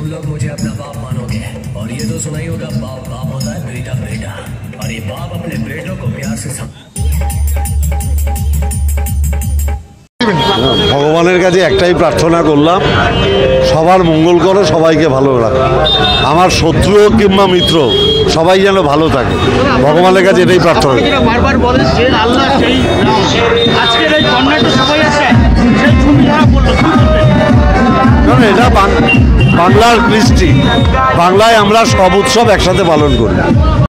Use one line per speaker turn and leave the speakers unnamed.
लोग मुझे अपना बाप मानोगे और ये तो सुना ही होगा बाप बाप होता है बेटा बेटा और ये बाप अपने बेटों को प्यार से
ভগবানের কাছে একটাই প্রার্থনা করলাম, সবার মঙ্গল করো, সবাইকে ভালো রাখো। আমার শত্রু হোক কিংবা মিত্র, সবাই যেন ভালো থাকে, ভগবানের কাছে এটাই প্রার্থনা।
বারবার বলেন যে আল্লাহ সেই আজকের এই কর্নাটক সবাই আছে সেই ছবি ধরা পড়লো, কি বলবেন?
এটা বাংলার কৃষ্টি, বাংলায় আমরা সব উৎসব একসাথে পালন করি।